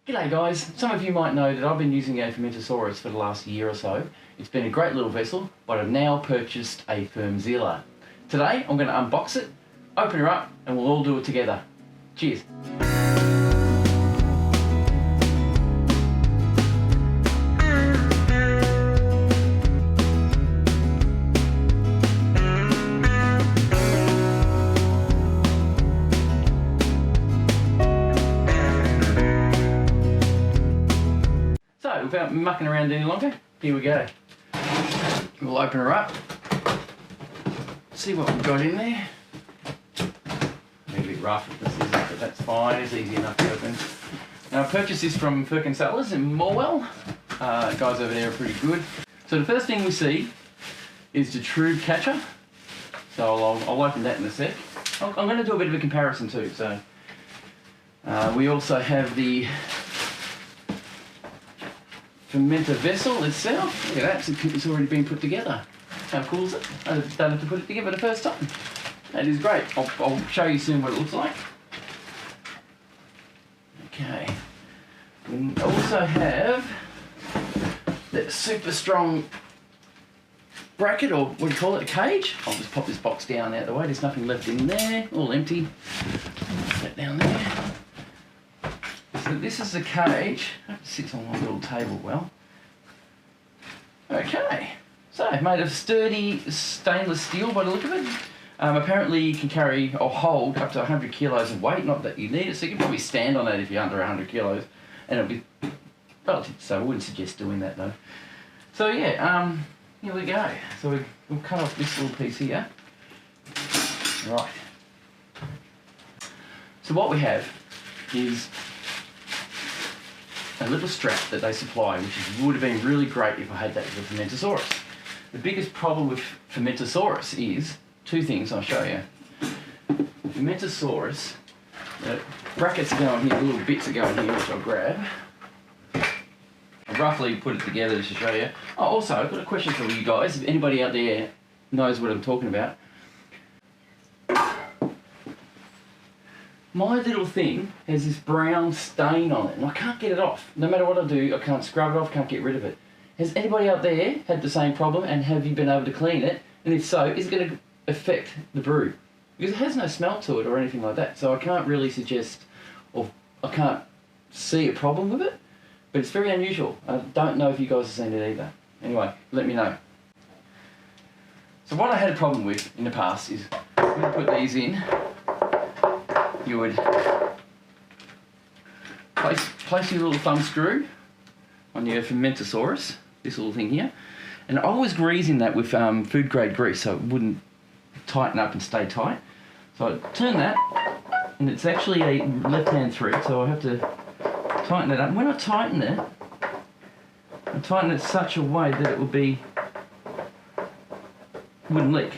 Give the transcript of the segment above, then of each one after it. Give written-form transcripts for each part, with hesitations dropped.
G'day guys, some of you might know that I've been using a Fermenter for the last year or so. It's been a great little vessel, but I've now purchased a Firmzilla. Today I'm going to unbox it, open her up, and we'll all do it together. Cheers! So, without mucking around any longer, here we go. We'll open her up, see what we've got in there. Maybe a bit rough with the scissors, but that's fine, it's easy enough to open. Now, I purchased this from Firkin Cellars in Morwell. Guys over there are pretty good. So the first thing we see is the true catcher. So I'll open that in a sec. I'm going to do a bit of a comparison too. So we also have the fermenter vessel itself. Look at that, it's already been put together. How cool is it? I started to put it together the first time. That is great. I'll show you soon what it looks like. Okay. We also have that super strong bracket, or what do you call it, a cage? I'll just pop this box down out of the way. There's nothing left in there, all empty. Put that down there. So this is the cage. It sits on my little table well. Okay, so made of sturdy stainless steel by the look of it. Apparently you can carry or hold up to 100 kilos of weight, not that you need it, so you can probably stand on that if you're under 100 kilos, and it'll be relative, so I wouldn't suggest doing that though. So yeah, here we go. So we'll cut off this little piece here. Right. So what we have is a little strap that they supply, which would have been really great if I had that with Fermentosaurus. The biggest problem with Fermentosaurus is two things I'll show you. Fermentosaurus, the brackets are going here, little bits are going here, which I'll grab. I'll roughly put it together just to show you. Oh, also, I've got a question for you guys. If anybody out there knows what I'm talking about. My little thing has this brown stain on it, and I can't get it off. No matter what I do, I can't scrub it off, can't get rid of it. Has anybody out there had the same problem, and have you been able to clean it? And if so, is it going to affect the brew? Because it has no smell to it or anything like that, so I can't really suggest, or I can't see a problem with it, but it's very unusual. I don't know if you guys have seen it either. Anyway, let me know. So what I had a problem with in the past is, when I put these in, you would place your little thumb screw on your Fermentosaurus, this little thing here, and I was greasing that with food grade grease so it wouldn't tighten up and stay tight. So I turn that, and it's actually a left-hand thread, so I have to tighten it up. And when I tighten it such a way that it wouldn't leak.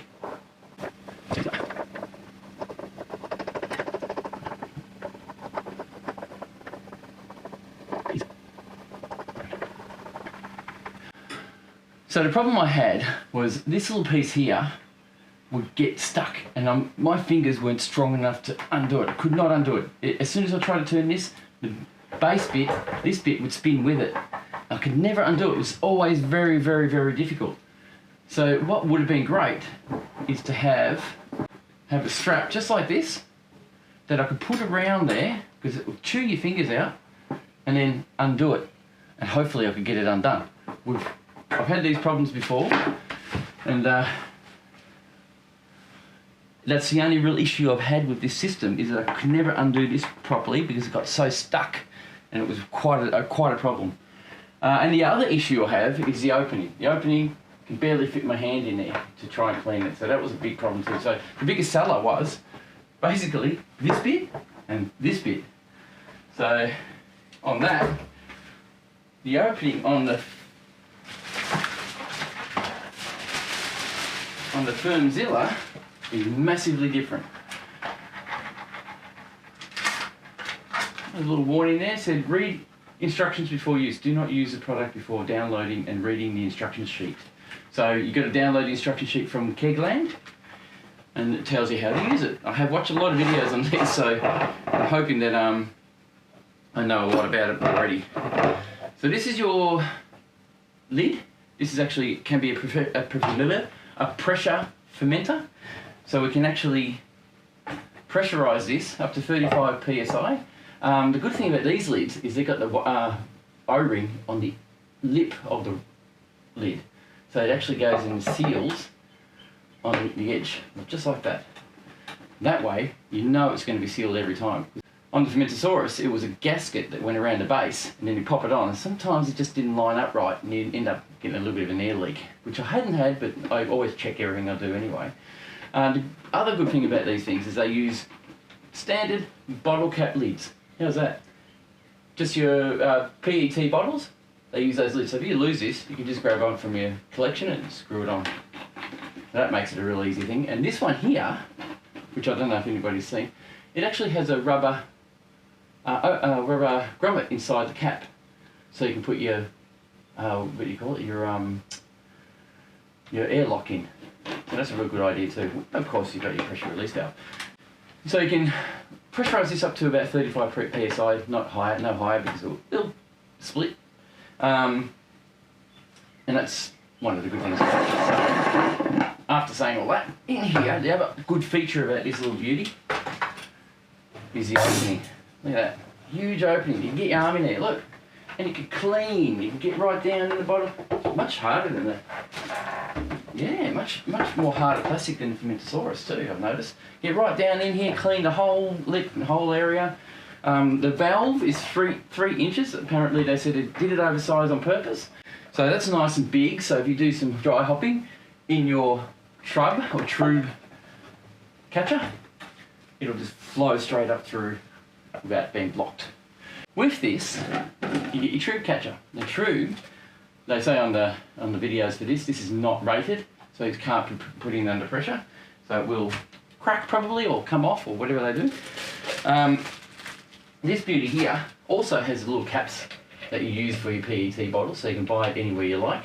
So the problem I had was this little piece here would get stuck, and my fingers weren't strong enough to undo it. I could not undo it. As soon as I tried to turn this, the base bit, this bit would spin with it. I could never undo it. It was always very, very, very difficult. So what would have been great is to have a strap just like this that I could put around there, because it would chew your fingers out, and then undo it. And hopefully I could get it undone. I've had these problems before, and that's the only real issue I've had with this system, is that I could never undo this properly because it got so stuck, and it was quite a problem. And the other issue I have is the opening. The opening can barely fit my hand in there to try and clean it, so that was a big problem too. So the biggest seller was basically this bit and this bit. So on that, the opening on the Firmzilla is massively different. There's a little warning there, said read instructions before use. Do not use the product before downloading and reading the instruction sheet. So you've got to download the instruction sheet from KegLand, and it tells you how to use it. I have watched a lot of videos on this, so I'm hoping that I know a lot about it already. So this is your lid. This is actually, can be a pressure fermenter. So we can actually pressurize this up to 35 psi. The good thing about these lids is they've got the O-ring on the lip of the lid. So it actually goes and seals on the edge, just like that. That way, you know it's going to be sealed every time. On the Fermentosaurus, it was a gasket that went around the base, and then you pop it on, and sometimes it just didn't line up right, and you end up getting a little bit of an air leak, which I hadn't had, but I always check everything I do anyway. The other good thing about these things is they use standard bottle cap lids. How's that? Just your PET bottles, they use those lids. So if you lose this, you can just grab one from your collection and screw it on. That makes it a real easy thing. And this one here, which I don't know if anybody's seen, it actually has a rubber grommet inside the cap, so you can put your what do you call it, your airlock in. So that's a real good idea too. Of course, you've got your pressure release valve. So you can pressurize this up to about 35 psi, not higher, no higher, because it'll split. And that's one of the good things about it. So, after saying all that, in here, the other good feature about this little beauty is the opening. Look at that, huge opening. You can get your arm in there, look. And you can clean, you can get right down in the bottom. Much harder than that. Yeah, much more harder plastic than the Fermentosaurus too, I've noticed. Get right down in here, clean the whole lip and whole area. The valve is 3 inches. Apparently they said it did it oversized on purpose. So that's nice and big, so if you do some dry hopping in your shrub or trube catcher, it'll just flow straight up through without being blocked. With this, you get your trube catcher. The trube, they say on the videos for this is not rated, so it can't be put in under pressure. So it will crack probably, or come off, or whatever they do. This beauty here also has little caps that you use for your PET bottles, so you can buy it anywhere you like.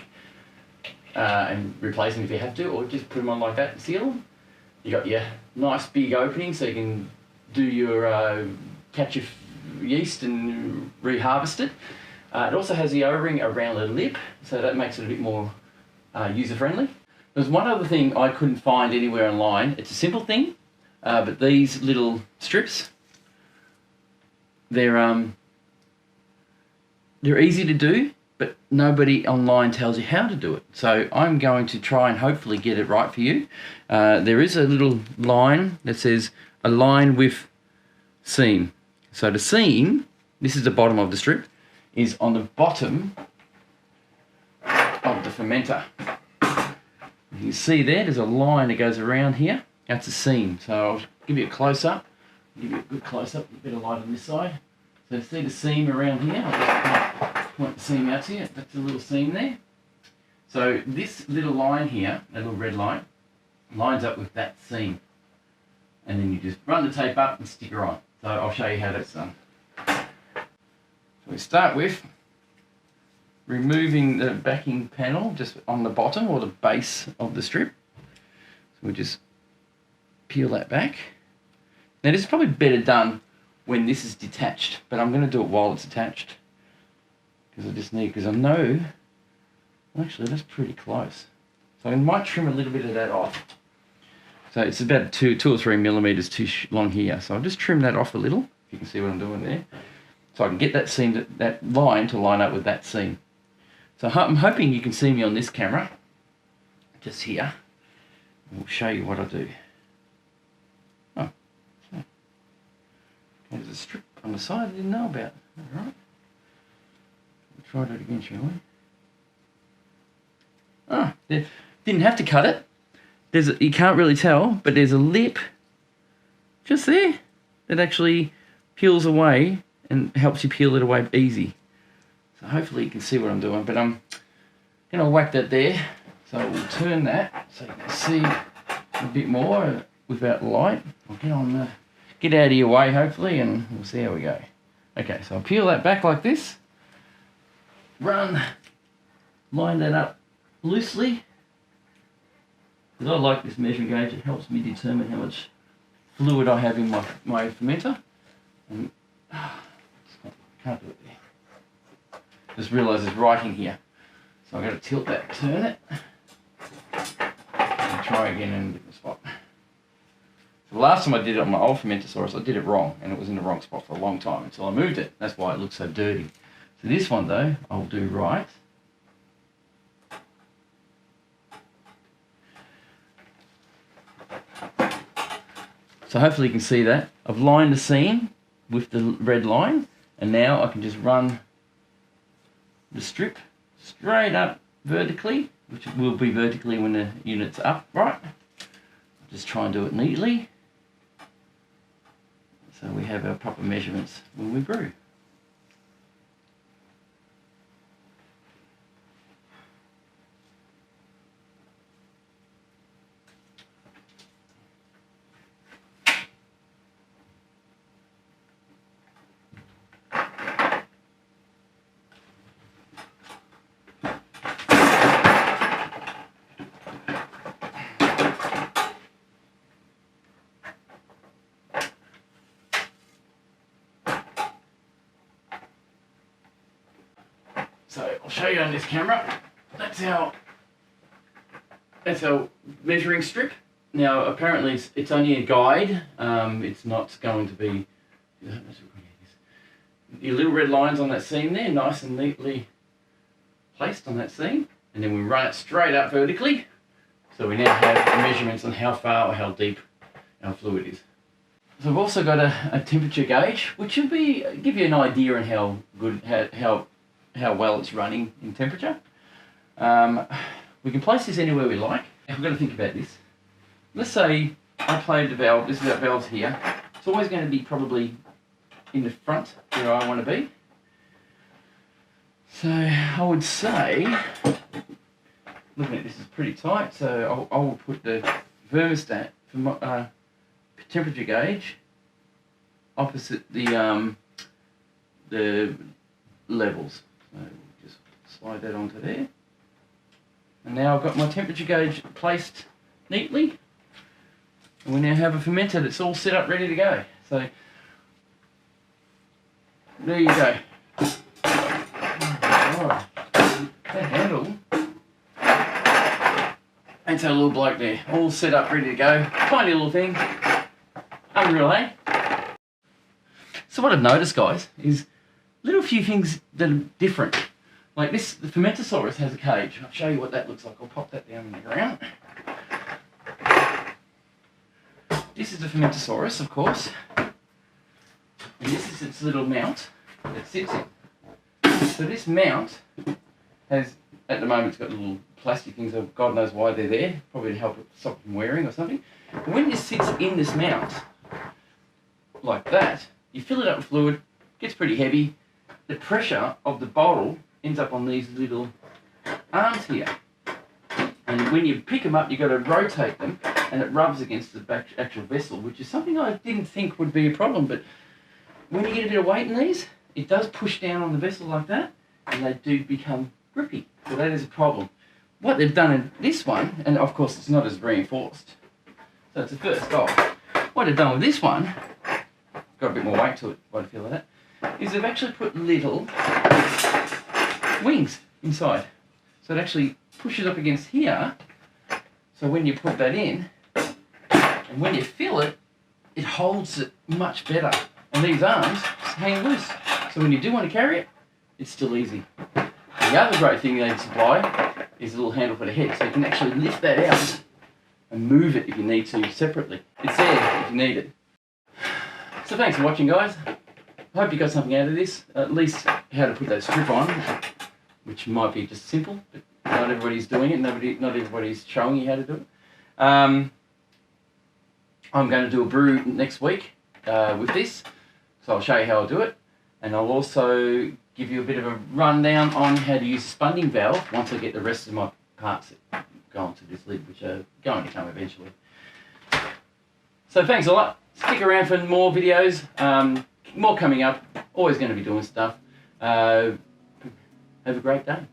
And replace them if you have to, or just put them on like that and seal them. You got your nice big opening, so you can do your catch your yeast and reharvest it. It also has the O-ring around the lip, so that makes it a bit more user-friendly. There's one other thing I couldn't find anywhere online. It's a simple thing, but these little strips, they're easy to do, but nobody online tells you how to do it. So I'm going to try and hopefully get it right for you. There is a little line that says align with seam. So the seam, this is the bottom of the strip, is on the bottom of the fermenter. You can see there's a line that goes around here. That's a seam. So I'll give you a close-up. Give you a good close-up, a bit of light on this side. So see the seam around here? I'll just point the seam out to you. That's a little seam there. So this little line here, that little red line, lines up with that seam. And then you just run the tape up and stick her on. So I'll show you how that's done. So we start with removing the backing panel just on the bottom or the base of the strip. So we just peel that back. Now this is probably better done when this is detached, but I'm going to do it while it's attached. Because I know, actually that's pretty close. So I might trim a little bit of that off. So it's about 2 or 3 millimeters too long here. So I'll just trim that off a little, if you can see what I'm doing there. So I can get that seam, that line to line up with that seam. So I'm hoping you can see me on this camera, just here. We'll show you what I do. Oh, so there's a strip on the side I didn't know about. All right. We'll try that again, shall we? Ah, didn't have to cut it. You can't really tell, but there's a lip just there that actually peels away and helps you peel it away easy. So hopefully you can see what I'm doing, but I'm going to whack that there. So we'll turn that so you can see a bit more without light. I'll get out of your way hopefully, and we'll see how we go. Okay, so I'll peel that back like this. Line that up loosely. Because I like this measuring gauge, it helps me determine how much fluid I have in my fermenter. And Can't do it there. Just realise there's writing here. So I've got to tilt that, turn it, and try again in a different spot. So the last time I did it on my old Fermentosaurus, I did it wrong, and it was in the wrong spot for a long time until I moved it. That's why it looks so dirty. So this one though, I'll do right. So hopefully you can see that. I've lined the seam with the red line, and now I can just run the strip straight up vertically, which will be vertically when the unit's up, right? Just try and do it neatly, so we have our proper measurements when we brew. So I'll show you on this camera. That's our measuring strip. Now apparently it's only a guide. It's not going to be your little red lines on that seam there, nice and neatly placed on that seam, and then we run it straight up vertically. So we now have measurements on how far or how deep our fluid is. So I've also got a temperature gauge, which will give you an idea on how good how well it's running in temperature. We can place this anywhere we like. We've got to think about this. Let's say I played the valve, this is our valve here. It's always going to be probably in the front where I want to be. So I would say, looking at this is pretty tight, so I will put the thermostat for my temperature gauge opposite the levels. So we'll just slide that onto there. And now I've got my temperature gauge placed neatly. And we now have a fermenter that's all set up ready to go. So there you go. Oh, that handle. That's our little bloke there, all set up ready to go. Tiny little thing. Unreal, eh? So what I've noticed, guys, is little few things that are different. Like this, the Fermentosaurus has a cage. I'll show you what that looks like. I'll pop that down on the ground. This is the Fermentosaurus, of course. And this is its little mount that sits in. So this mount has, at the moment, it's got little plastic things, so God knows why they're there. Probably to help it stop from wearing or something. But when this sits in this mount, like that, you fill it up with fluid, gets pretty heavy. The pressure of the bottle ends up on these little arms here. And when you pick them up, you've got to rotate them, and it rubs against the actual vessel, which is something I didn't think would be a problem. But when you get a bit of weight in these, it does push down on the vessel like that, and they do become grippy. So that is a problem. What they've done in this one, and of course it's not as reinforced, so it's the first goal. What they've done with this one, got a bit more weight to it, by the feel of that, is they've actually put little wings inside. So it actually pushes up against here, so when you put that in, and when you fill it, it holds it much better. And these arms hang loose. So when you do want to carry it, it's still easy. The other great thing they supply is a little handle for the head, so you can actually lift that out and move it if you need to separately. It's there if you need it. So thanks for watching, guys. I hope you got something out of this, at least how to put that strip on, which might be just simple, but not everybody's doing it, not everybody's showing you how to do it. I'm going to do a brew next week with this, so I'll show you how I'll do it, and I'll also give you a bit of a rundown on how to use a spunding valve once I get the rest of my parts going to this lid, which are going to come eventually. So thanks a lot. Stick around for more videos. More coming up. Always going to be doing stuff. Have a great day.